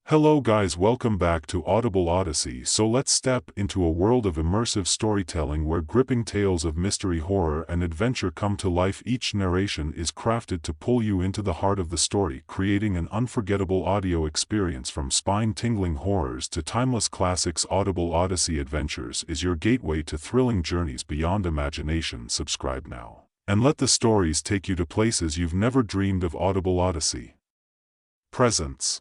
Hello guys, welcome back to Audible Odyssey. So let's step into a world of immersive storytelling where gripping tales of mystery, horror and adventure come to life. Each narration is crafted to pull you into the heart of the story, creating an unforgettable audio experience. From spine-tingling horrors to timeless classics, Audible Odyssey Adventures is your gateway to thrilling journeys beyond imagination. Subscribe now, and let the stories take you to places you've never dreamed of. Audible Odyssey presents.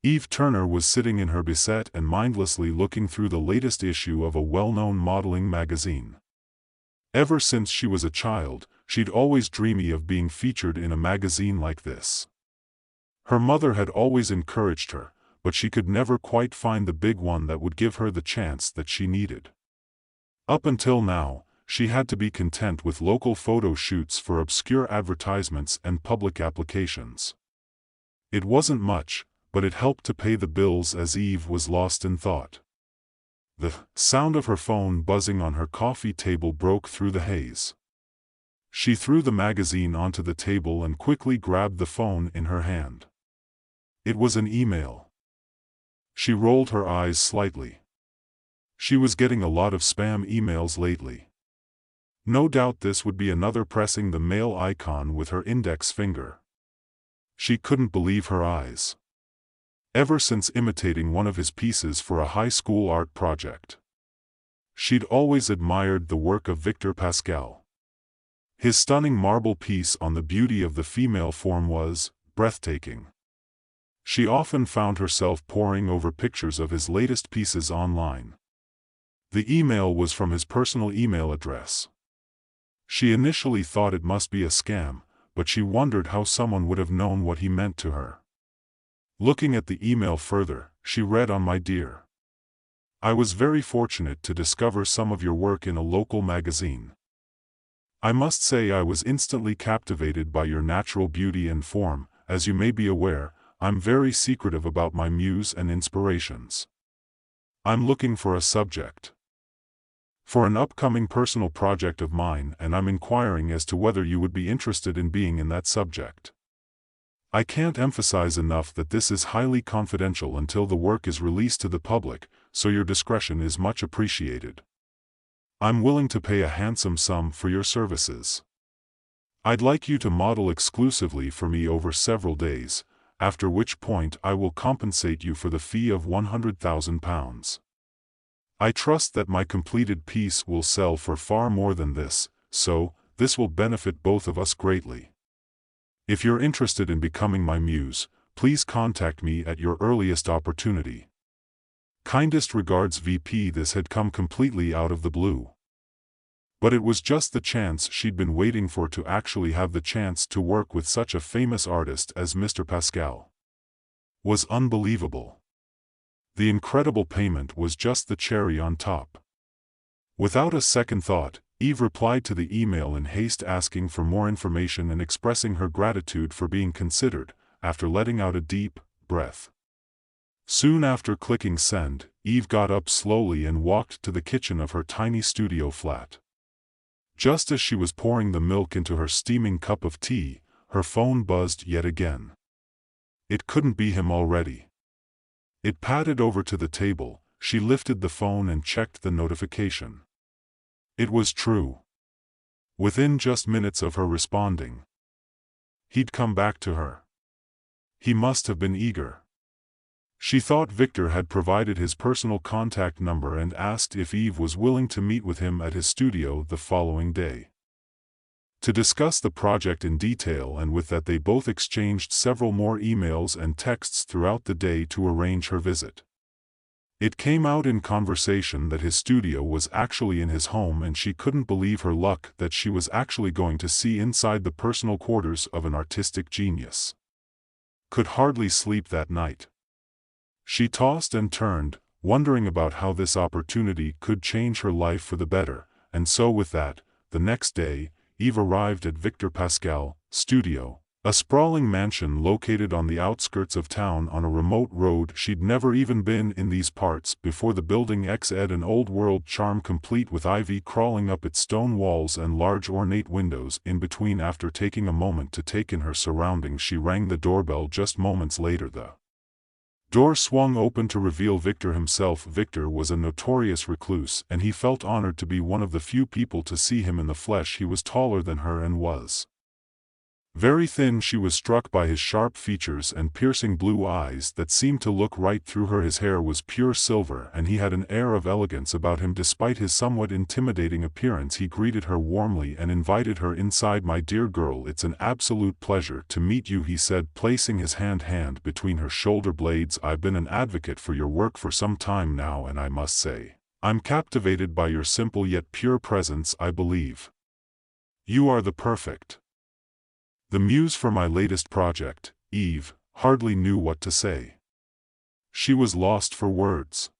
Eve Turner was sitting in her bedside and mindlessly looking through the latest issue of a well-known modeling magazine. Ever since she was a child, she'd always dreamed of being featured in a magazine like this. Her mother had always encouraged her, but she could never quite find the big one that would give her the chance that she needed. Up until now, she had to be content with local photo shoots for obscure advertisements and public applications. It wasn't much, but it helped to pay the bills as Eve was lost in thought. The sound of her phone buzzing on her coffee table broke through the haze. She threw the magazine onto the table and quickly grabbed the phone in her hand. It was an email. She rolled her eyes slightly. She was getting a lot of spam emails lately. No doubt this would be another pressing the mail icon with her index finger. She couldn't believe her eyes. Ever since imitating one of his pieces for a high school art project, she'd always admired the work of Victor Pascal. His stunning marble piece on the beauty of the female form was breathtaking. She often found herself poring over pictures of his latest pieces online. The email was from his personal email address. She initially thought it must be a scam, but she wondered how someone would have known what he meant to her. Looking at the email further, she read on: "My dear, I was very fortunate to discover some of your work in a local magazine. I must say I was instantly captivated by your natural beauty and form. As you may be aware, I'm very secretive about my muse and inspirations. I'm looking for a subject for an upcoming personal project of mine, and I'm inquiring as to whether you would be interested in being in that subject. I can't emphasize enough that this is highly confidential until the work is released to the public, so your discretion is much appreciated. I'm willing to pay a handsome sum for your services. I'd like you to model exclusively for me over several days, after which point I will compensate you for the fee of £100,000. I trust that my completed piece will sell for far more than this, so this will benefit both of us greatly. If you're interested in becoming my muse, please contact me at your earliest opportunity. Kindest regards, VP." This had come completely out of the blue. But it was just the chance she'd been waiting for, to actually have the chance to work with such a famous artist as Mr. Pascal. Was unbelievable. The incredible payment was just the cherry on top. Without a second thought, Eve replied to the email in haste, asking for more information and expressing her gratitude for being considered, after letting out a deep breath. Soon after clicking send, Eve got up slowly and walked to the kitchen of her tiny studio flat. Just as she was pouring the milk into her steaming cup of tea, her phone buzzed yet again. It couldn't be him already. It padded over to the table. She lifted the phone and checked the notification. It was true. Within just minutes of her responding, he'd come back to her. He must have been eager. She thought Victor had provided his personal contact number and asked if Eve was willing to meet with him at his studio the following day to discuss the project in detail, and with that they both exchanged several more emails and texts throughout the day to arrange her visit. It came out in conversation that his studio was actually in his home, and she couldn't believe her luck that she was actually going to see inside the personal quarters of an artistic genius. Could hardly sleep that night. She tossed and turned, wondering about how this opportunity could change her life for the better, and so with that, the next day, Eve arrived at Victor Pascal studio, a sprawling mansion located on the outskirts of town on a remote road. She'd never even been in these parts before. The building had an old-world charm, complete with ivy crawling up its stone walls and large ornate windows in between. After taking a moment to take in her surroundings, she rang the doorbell. Just moments later, the Door swung open to reveal Victor himself. Victor was a notorious recluse, and he felt honored to be one of the few people to see him in the flesh. He was taller than her and was very thin. She was struck by his sharp features and piercing blue eyes that seemed to look right through her. His hair was pure silver, and he had an air of elegance about him despite his somewhat intimidating appearance. He greeted her warmly and invited her inside. "My dear girl, it's an absolute pleasure to meet you," he said, placing his hand between her shoulder blades. "I've been an advocate for your work for some time now, and I must say, I'm captivated by your simple yet pure presence. I believe you are the perfect the muse for my latest project." Eve hardly knew what to say. She was lost for words.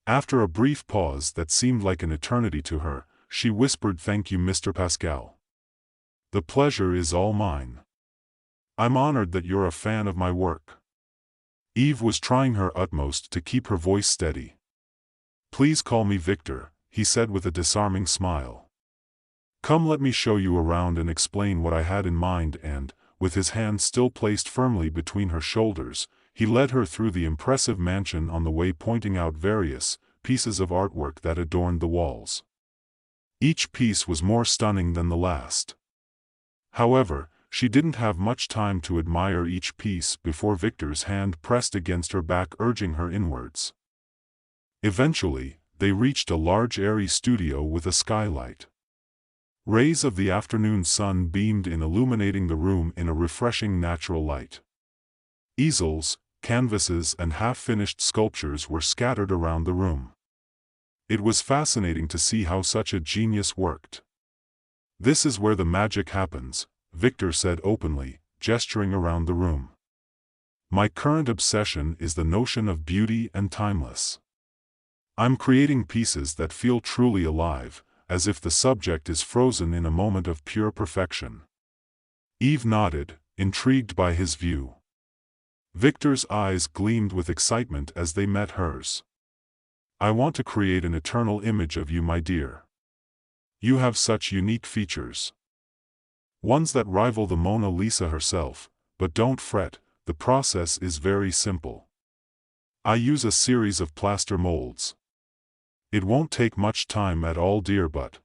After a brief pause that seemed like an eternity to her, she whispered, "Thank you, Mr. Pascal. The pleasure is all mine. I'm honored that you're a fan of my work." Eve was trying her utmost to keep her voice steady. "Please call me Victor," he said with a disarming smile. "Come, let me show you around and explain what I had in mind," and, with his hand still placed firmly between her shoulders, he led her through the impressive mansion, on the way pointing out various pieces of artwork that adorned the walls. Each piece was more stunning than the last. However, she didn't have much time to admire each piece before Victor's hand pressed against her back, urging her inwards. Eventually, they reached a large airy studio with a skylight. Rays of the afternoon sun beamed in, illuminating the room in a refreshing natural light. Easels, canvases, and half-finished sculptures were scattered around the room. It was fascinating to see how such a genius worked. "This is where the magic happens," Victor said openly, gesturing around the room. "My current obsession is the notion of beauty and timeless. I'm creating pieces that feel truly alive, as if the subject is frozen in a moment of pure perfection." Eve nodded, intrigued by his view. Victor's eyes gleamed with excitement as they met hers. "I want to create an eternal image of you, my dear. You have such unique features. Ones that rival the Mona Lisa herself, but don't fret, the process is very simple. I use a series of plaster molds. It won't take much time at all, dear, but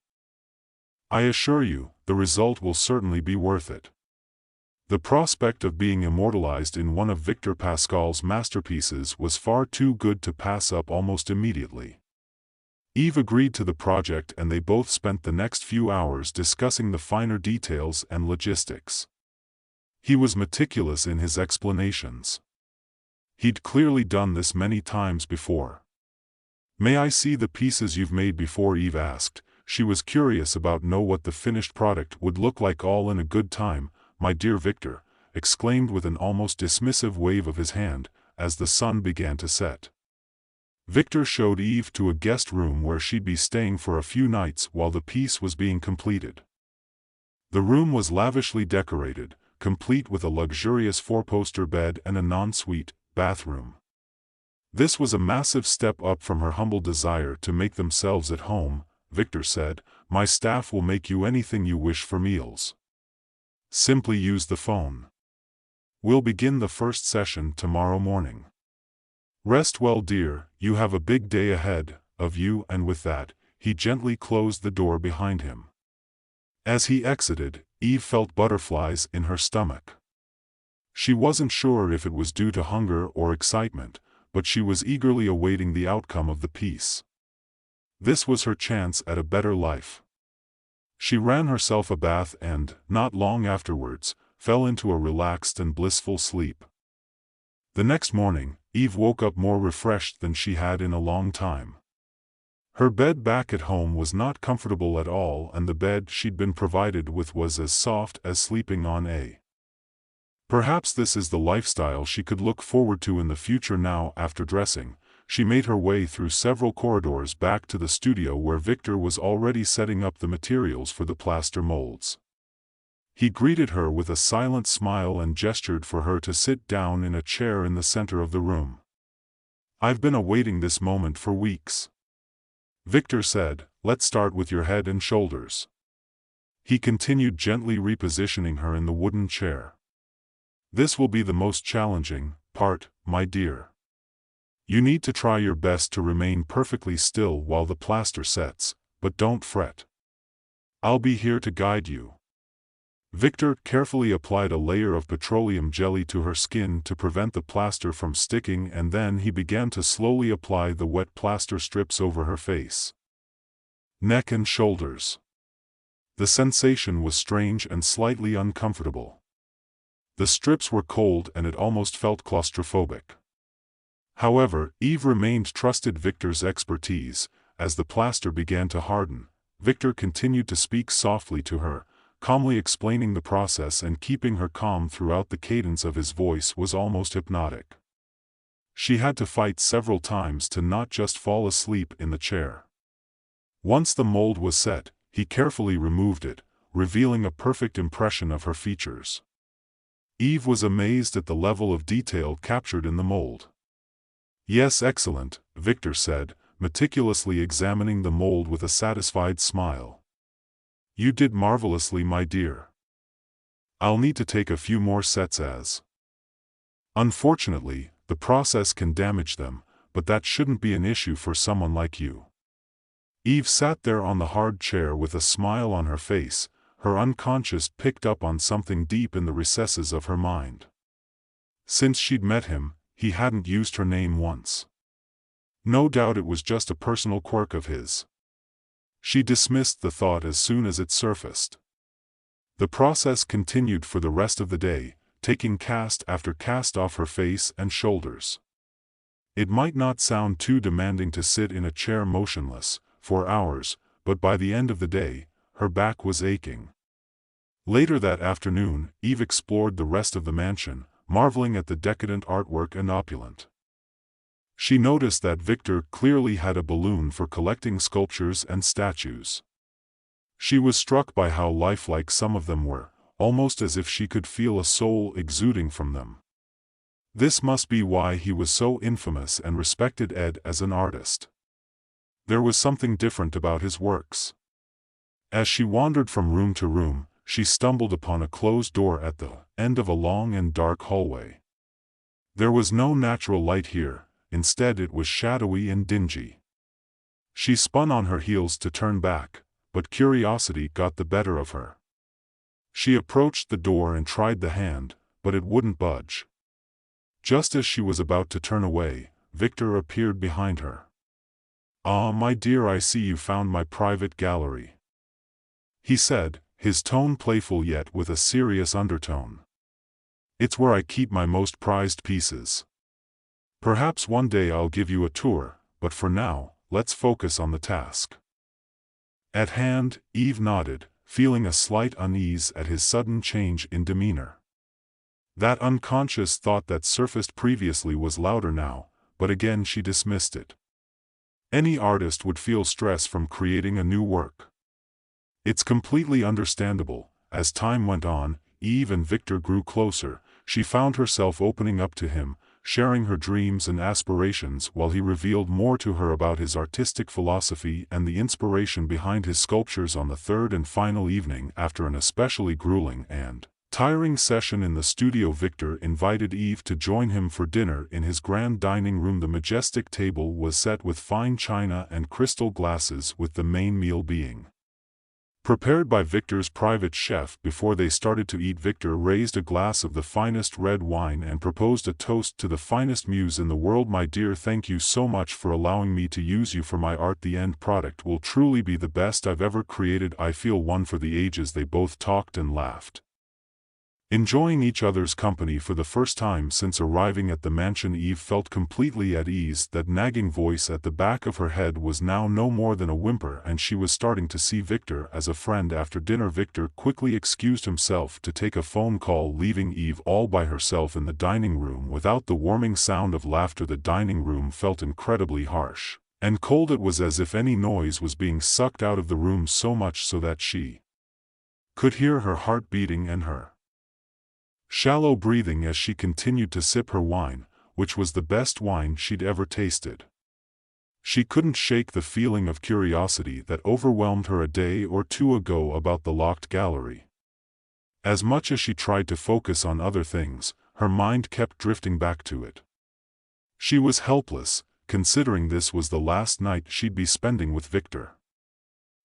I assure you, the result will certainly be worth it." The prospect of being immortalized in one of Victor Pascal's masterpieces was far too good to pass up. Almost immediately, Eve agreed to the project, and they both spent the next few hours discussing the finer details and logistics. He was meticulous in his explanations. He'd clearly done this many times before. "May I see the pieces you've made before?" Eve asked. She was curious about what the finished product would look like. "All in a good time, my dear," Victor exclaimed with an almost dismissive wave of his hand, as the sun began to set. Victor showed Eve to a guest room where she'd be staying for a few nights while the piece was being completed. The room was lavishly decorated, complete with a luxurious four-poster bed and a non-suite bathroom. This was a massive step up from her humble desire to make themselves at home. Victor said, "My staff will make you anything you wish for meals. Simply use the phone. We'll begin the first session tomorrow morning. Rest well, dear, you have a big day ahead of you," and with that, he gently closed the door behind him. As he exited, Eve felt butterflies in her stomach. She wasn't sure if it was due to hunger or excitement, but she was eagerly awaiting the outcome of the piece. This was her chance at a better life. She ran herself a bath and, not long afterwards, fell into a relaxed and blissful sleep. The next morning, Eve woke up more refreshed than she had in a long time. Her bed back at home was not comfortable at all, and the bed she'd been provided with was as soft as sleeping on a. Perhaps this is the lifestyle she could look forward to in the future. Now, after dressing, she made her way through several corridors back to the studio where Victor was already setting up the materials for the plaster molds. He greeted her with a silent smile and gestured for her to sit down in a chair in the center of the room. "I've been awaiting this moment for weeks," Victor said. "Let's start with your head and shoulders." He continued, gently repositioning her in the wooden chair. "This will be the most challenging part, my dear. You need to try your best to remain perfectly still while the plaster sets, but don't fret. I'll be here to guide you. Victor carefully applied a layer of petroleum jelly to her skin to prevent the plaster from sticking, and then he began to slowly apply the wet plaster strips over her face, neck and shoulders. The sensation was strange and slightly uncomfortable. The strips were cold and it almost felt claustrophobic. However, Eve remained trusted Victor's expertise. As the plaster began to harden, Victor continued to speak softly to her, calmly explaining the process and keeping her calm throughout. The cadence of his voice was almost hypnotic. She had to fight several times to not just fall asleep in the chair. Once the mold was set, he carefully removed it, revealing a perfect impression of her features. Eve was amazed at the level of detail captured in the mold. "Yes, excellent," Victor said, meticulously examining the mold with a satisfied smile. "You did marvelously, my dear. I'll need to take a few more sets as. Unfortunately, the process can damage them, but that shouldn't be an issue for someone like you." Eve sat there on the hard chair with a smile on her face, her unconscious picked up on something deep in the recesses of her mind. Since she'd met him, he hadn't used her name once. No doubt it was just a personal quirk of his. She dismissed the thought as soon as it surfaced. The process continued for the rest of the day, taking cast after cast off her face and shoulders. It might not sound too demanding to sit in a chair motionless for hours, but by the end of the day, her back was aching. Later that afternoon, Eve explored the rest of the mansion, marveling at the decadent artwork and opulent. She noticed that Victor clearly had a balloon for collecting sculptures and statues. She was struck by how lifelike some of them were, almost as if she could feel a soul exuding from them. This must be why he was so infamous and respected as an artist. There was something different about his works. As she wandered from room to room, she stumbled upon a closed door at the end of a long and dark hallway. There was no natural light here. Instead it was shadowy and dingy. She spun on her heels to turn back, but curiosity got the better of her. She approached the door and tried the hand, but it wouldn't budge. Just as she was about to turn away, Victor appeared behind her. "Ah, my dear, I see you found my private gallery," he said, his tone playful yet with a serious undertone. "It's where I keep my most prized pieces. Perhaps one day I'll give you a tour, but for now, let's focus on the task at hand." Eve nodded, feeling a slight unease at his sudden change in demeanor. That unconscious thought that surfaced previously was louder now, but again she dismissed it. Any artist would feel stress from creating a new work. It's completely understandable. As time went on, Eve and Victor grew closer. She found herself opening up to him, sharing her dreams and aspirations while he revealed more to her about his artistic philosophy and the inspiration behind his sculptures. On the third and final evening after an especially grueling and tiring session in the studio, Victor invited Eve to join him for dinner in his grand dining room. The majestic table was set with fine china and crystal glasses, with the main meal being prepared by Victor's private chef. Before they started to eat, Victor raised a glass of the finest red wine and proposed a toast to the finest muse in the world. "My dear, thank you so much for allowing me to use you for my art. The end product will truly be the best I've ever created. I feel one for the ages." They both talked and laughed, enjoying each other's company for the first time since arriving at the mansion. Eve felt completely at ease. That nagging voice at the back of her head was now no more than a whimper, and she was starting to see Victor as a friend. After dinner, Victor quickly excused himself to take a phone call, leaving Eve all by herself in the dining room without the warming sound of laughter. The dining room felt incredibly harsh and cold. It was as if any noise was being sucked out of the room, so much so that she could hear her heart beating and her shallow breathing as she continued to sip her wine, which was the best wine she'd ever tasted. She couldn't shake the feeling of curiosity that overwhelmed her a day or two ago about the locked gallery. As much as she tried to focus on other things, her mind kept drifting back to it. She was helpless, considering this was the last night she'd be spending with Victor.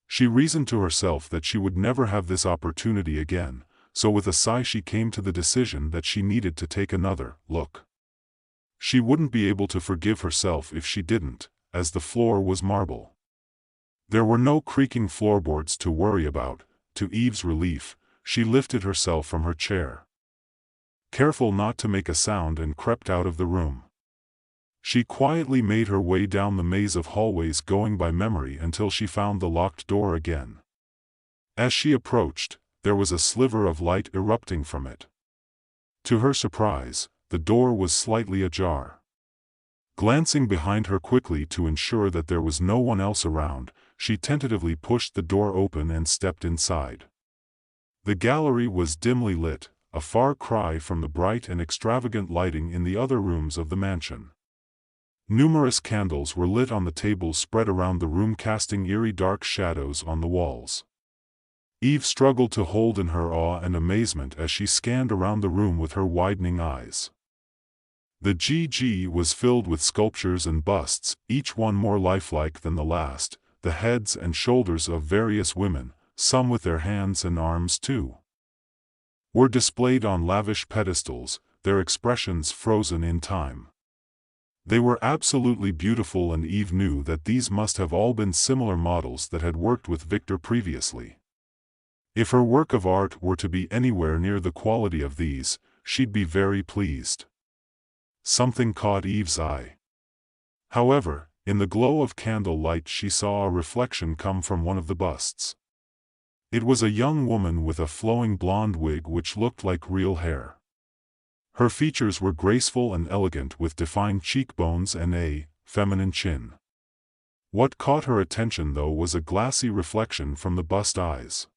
She reasoned to herself that she would never have this opportunity again, so with a sigh she came to the decision that she needed to take another look. She wouldn't be able to forgive herself if she didn't, as the floor was marble. There were no creaking floorboards to worry about. To Eve's relief, she lifted herself from her chair, careful not to make a sound, and crept out of the room. She quietly made her way down the maze of hallways going by memory until she found the locked door again. As she approached, there was a sliver of light erupting from it. To her surprise, the door was slightly ajar. Glancing behind her quickly to ensure that there was no one else around, she tentatively pushed the door open and stepped inside. The gallery was dimly lit, a far cry from the bright and extravagant lighting in the other rooms of the mansion. Numerous candles were lit on the tables spread around the room, casting eerie dark shadows on the walls. Eve struggled to hold in her awe and amazement as she scanned around the room with her widening eyes. The GG was filled with sculptures and busts, each one more lifelike than the last, the heads and shoulders of various women, some with their hands and arms too, were displayed on lavish pedestals, their expressions frozen in time. They were absolutely beautiful, and Eve knew that these must have all been similar models that had worked with Victor previously. If her work of art were to be anywhere near the quality of these, she'd be very pleased. Something caught Eve's eye. However, in the glow of candle light she saw a reflection come from one of the busts. It was a young woman with a flowing blonde wig which looked like real hair. Her features were graceful and elegant, with defined cheekbones and a feminine chin. What caught her attention though was a glassy reflection from the bust eyes.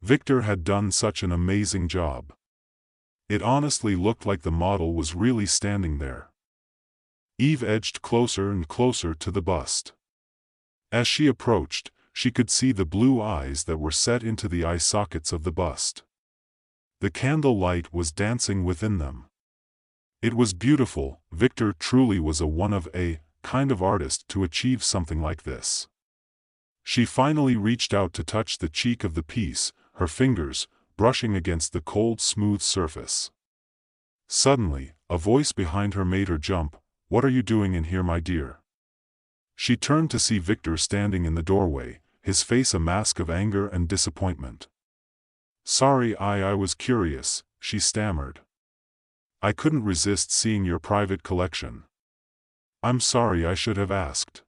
Victor had done such an amazing job. It honestly looked like the model was really standing there. Eve edged closer and closer to the bust. As she approached, she could see the blue eyes that were set into the eye sockets of the bust. The candle light was dancing within them. It was beautiful. Victor truly was a one-of-a kind of artist to achieve something like this. She finally reached out to touch the cheek of the piece, her fingers brushing against the cold, smooth surface. Suddenly, a voice behind her made her jump. "What are you doing in here, my dear?" She turned to see Victor standing in the doorway, his face a mask of anger and disappointment. "Sorry, I was curious," she stammered. "I couldn't resist seeing your private collection. I'm sorry, I should have asked."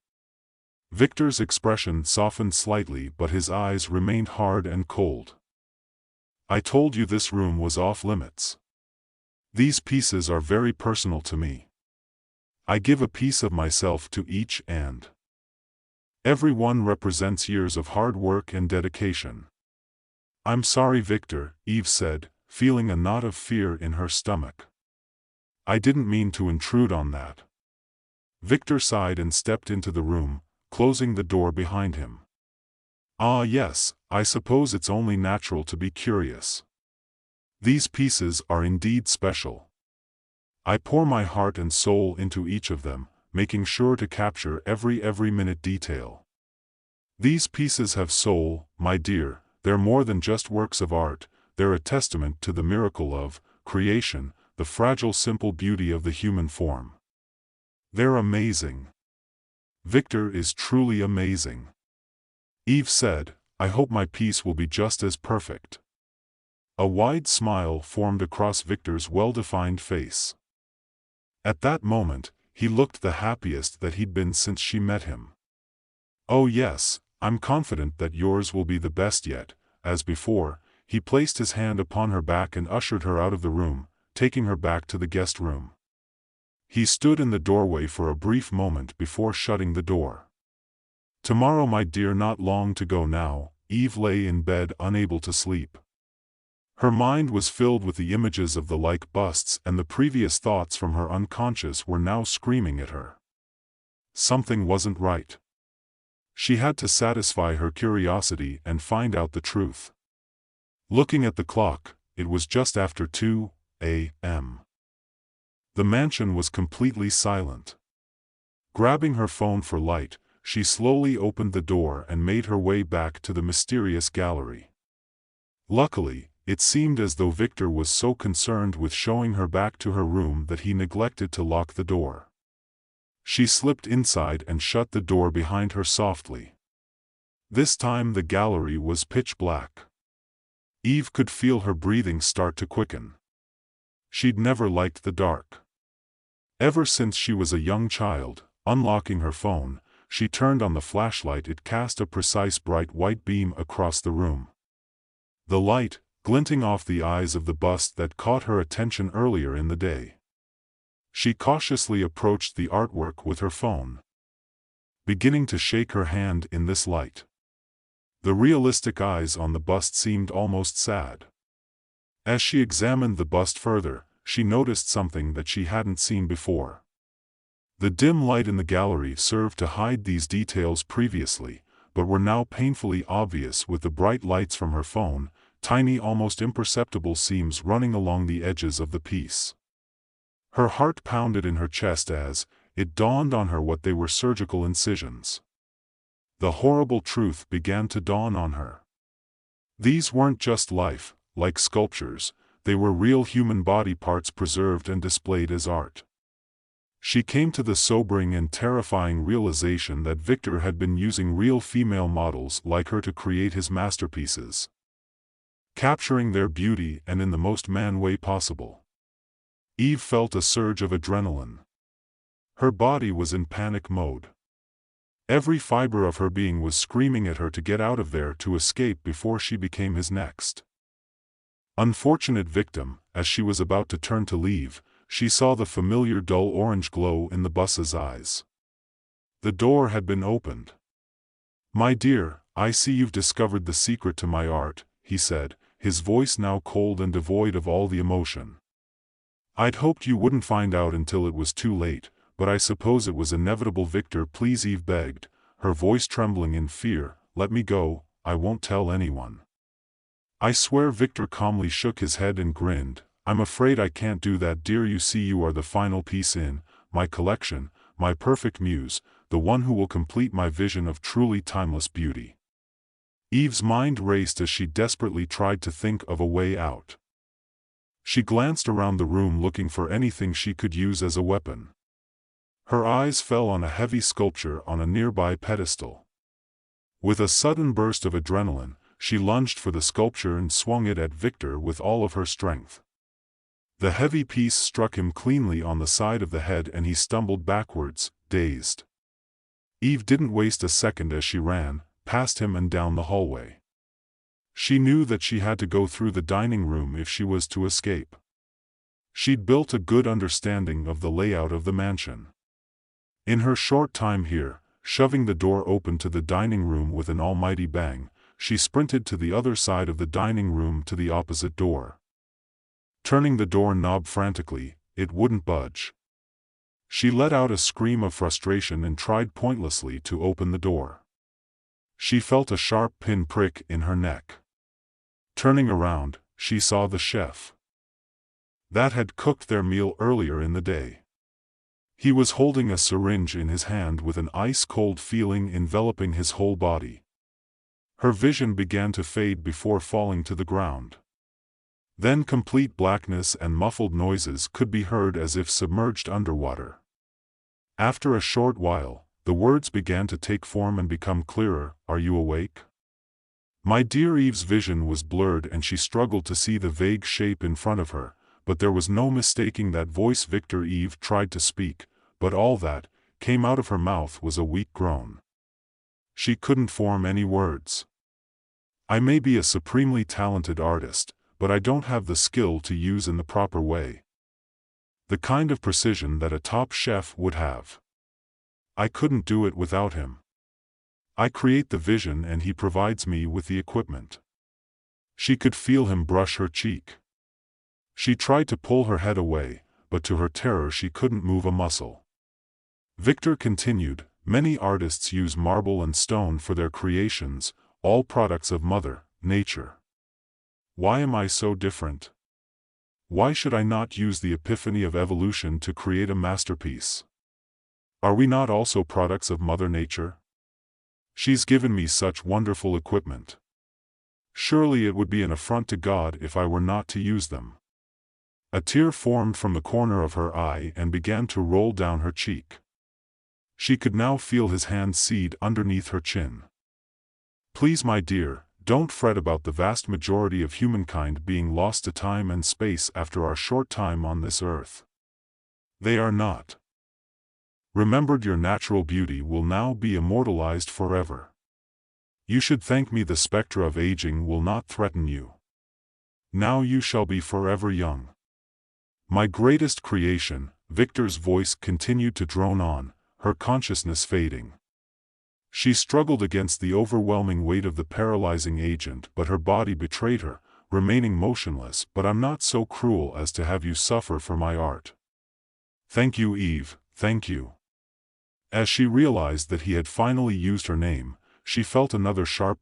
Victor's expression softened slightly, but his eyes remained hard and cold. "I told you this room was off limits. These pieces are very personal to me. I give a piece of myself to each, and every one represents years of hard work and dedication." "I'm sorry, Victor," Eve said, feeling a knot of fear in her stomach. "I didn't mean to intrude on that." Victor sighed and stepped into the room, closing the door behind him. "Ah yes, I suppose it's only natural to be curious. These pieces are indeed special. I pour my heart and soul into each of them, making sure to capture every minute detail. These pieces have soul, my dear. They're more than just works of art, they're a testament to the miracle of creation, the fragile simple beauty of the human form. They're amazing. Victor is truly amazing." Eve said, "I hope my piece will be just as perfect." A wide smile formed across Victor's well-defined face. At that moment, he looked the happiest that he'd been since she met him. "Oh yes, I'm confident that yours will be the best yet." As before, he placed his hand upon her back and ushered her out of the room, taking her back to the guest room. He stood in the doorway for a brief moment before shutting the door. "Tomorrow, my dear, not long to go now." Eve lay in bed unable to sleep. Her mind was filled with the images of the like busts, and the previous thoughts from her unconscious were now screaming at her. Something wasn't right. She had to satisfy her curiosity and find out the truth. Looking at the clock, it was just after 2 a.m. The mansion was completely silent. Grabbing her phone for light, she slowly opened the door and made her way back to the mysterious gallery. Luckily, it seemed as though Victor was so concerned with showing her back to her room that he neglected to lock the door. She slipped inside and shut the door behind her softly. This time the gallery was pitch black. Eve could feel her breathing start to quicken. She'd never liked the dark. Ever since she was a young child, unlocking her phone, she turned on the flashlight. It cast a precise bright white beam across the room. The light, glinting off the eyes of the bust that caught her attention earlier in the day. She cautiously approached the artwork with her phone, beginning to shake her hand in this light. The realistic eyes on the bust seemed almost sad. As she examined the bust further, she noticed something that she hadn't seen before. The dim light in the gallery served to hide these details previously, but were now painfully obvious with the bright lights from her phone, tiny almost imperceptible seams running along the edges of the piece. Her heart pounded in her chest as it dawned on her what they were: surgical incisions. The horrible truth began to dawn on her. These weren't just lifelike sculptures, they were real human body parts preserved and displayed as art. She came to the sobering and terrifying realization that Victor had been using real female models like her to create his masterpieces, capturing their beauty and in the most man way possible. Eve felt a surge of adrenaline. Her body was in panic mode. Every fiber of her being was screaming at her to get out of there, to escape before she became his next unfortunate victim. As she was about to turn to leave, she saw the familiar dull orange glow in the bus's eyes. The door had been opened. "My dear, I see you've discovered the secret to my art," he said, his voice now cold and devoid of all the emotion. "I'd hoped you wouldn't find out until it was too late, but I suppose it was inevitable." "Victor, please," Eve begged, her voice trembling in fear. "Let me go, I won't tell anyone." "I swear." Victor calmly shook his head and grinned. "I'm afraid I can't do that, dear. You see, you are the final piece in my collection, my perfect muse, the one who will complete my vision of truly timeless beauty." Eve's mind raced as she desperately tried to think of a way out. She glanced around the room looking for anything she could use as a weapon. Her eyes fell on a heavy sculpture on a nearby pedestal. With a sudden burst of adrenaline, she lunged for the sculpture and swung it at Victor with all of her strength. The heavy piece struck him cleanly on the side of the head and he stumbled backwards, dazed. Eve didn't waste a second as she ran past him and down the hallway. She knew that she had to go through the dining room if she was to escape. She'd built a good understanding of the layout of the mansion. In her short time here, shoving the door open to the dining room with an almighty bang, she sprinted to the other side of the dining room to the opposite door. Turning the door knob frantically, it wouldn't budge. She let out a scream of frustration and tried pointlessly to open the door. She felt a sharp pin prick in her neck. Turning around, she saw the chef that had cooked their meal earlier in the day. He was holding a syringe in his hand with an ice-cold feeling enveloping his whole body. Her vision began to fade before falling to the ground. Then complete blackness and muffled noises could be heard as if submerged underwater. After a short while, the words began to take form and become clearer. "Are you awake?" "My dear." Eve's vision was blurred and she struggled to see the vague shape in front of her, but there was no mistaking that voice. "Victor." Eve tried to speak, but all that came out of her mouth was a weak groan. She couldn't form any words. "I may be a supremely talented artist, but I don't have the skill to use in the proper way. The kind of precision that a top chef would have. I couldn't do it without him. I create the vision and he provides me with the equipment." She could feel him brush her cheek. She tried to pull her head away, but to her terror she couldn't move a muscle. Victor continued, "Many artists use marble and stone for their creations, all products of Mother Nature. Why am I so different? Why should I not use the epiphany of evolution to create a masterpiece? Are we not also products of Mother Nature? She's given me such wonderful equipment. Surely it would be an affront to God if I were not to use them. A tear formed from the corner of her eye and began to roll down her cheek. She could now feel his hand seed underneath her chin. Please, my dear, don't fret about the vast majority of humankind being lost to time and space after our short time on this earth. They are not. Remembered, your natural beauty will now be immortalized forever. You should thank me. The specter of aging will not threaten you. Now you shall be forever young. My greatest creation, Victor's voice continued to drone on, her consciousness fading. She struggled against the overwhelming weight of the paralyzing agent, but her body betrayed her, remaining motionless. But I'm not so cruel as to have you suffer for my art. Thank you, Eve, thank you. As she realized that he had finally used her name, she felt another sharp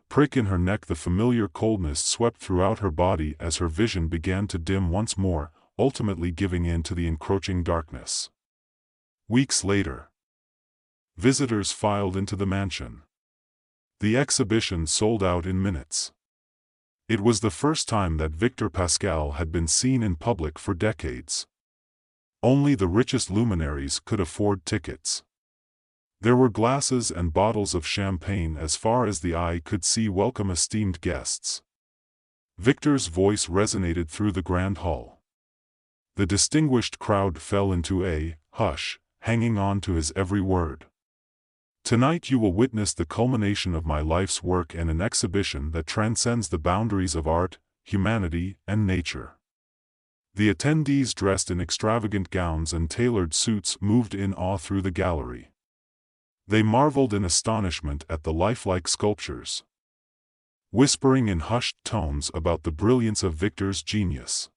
prick in her neck. The familiar coldness swept throughout her body as her vision began to dim once more, ultimately giving in to the encroaching darkness. Weeks later, visitors filed into the mansion. The exhibition sold out in minutes. It was the first time that Victor Pascal had been seen in public for decades. Only the richest luminaries could afford tickets. There were glasses and bottles of champagne as far as the eye could see. Welcome, esteemed guests. Victor's voice resonated through the grand hall. The distinguished crowd fell into a hush, hanging on to his every word. Tonight you will witness the culmination of my life's work and an exhibition that transcends the boundaries of art, humanity, and nature. The attendees, dressed in extravagant gowns and tailored suits, moved in awe through the gallery. They marveled in astonishment at the lifelike sculptures, whispering in hushed tones about the brilliance of Victor's genius.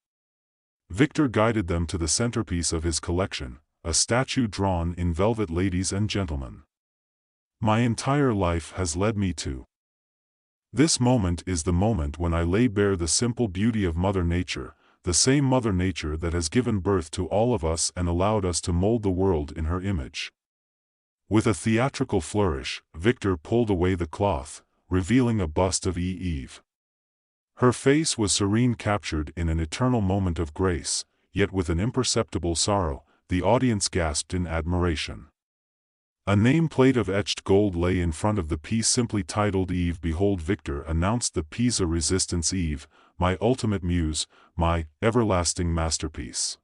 Victor guided them to the centerpiece of his collection, a statue drawn in velvet. Ladies and gentlemen, my entire life has led me to this moment. Is the moment when I lay bare the simple beauty of Mother Nature, the same Mother Nature that has given birth to all of us and allowed us to mold the world in her image. With a theatrical flourish, Victor pulled away the cloth, revealing a bust of Eve. Her face was serene, captured in an eternal moment of grace, yet with an imperceptible sorrow. The audience gasped in admiration. A nameplate of etched gold lay in front of the piece, simply titled Eve. Behold, Victor announced the Pisa Resistance, Eve, my ultimate muse, my everlasting masterpiece.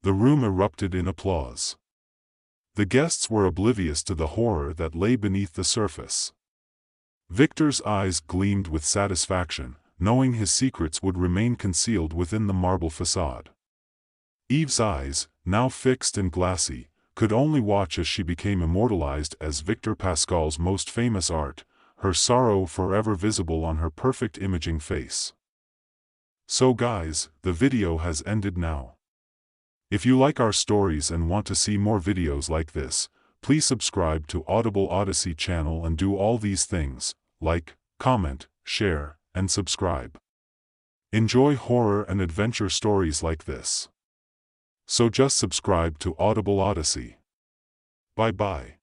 The room erupted in applause. The guests were oblivious to the horror that lay beneath the surface. Victor's eyes gleamed with satisfaction, knowing his secrets would remain concealed within the marble facade. Eve's eyes, now fixed and glassy, could only watch as she became immortalized as Victor Pascal's most famous art, her sorrow forever visible on her perfect imaging face. So guys, the video has ended now. If you like our stories and want to see more videos like this, please subscribe to Audible Odyssey channel and do all these things: like, comment, share, and subscribe. Enjoy horror and adventure stories like this. So just subscribe to Audible Odyssey. Bye bye.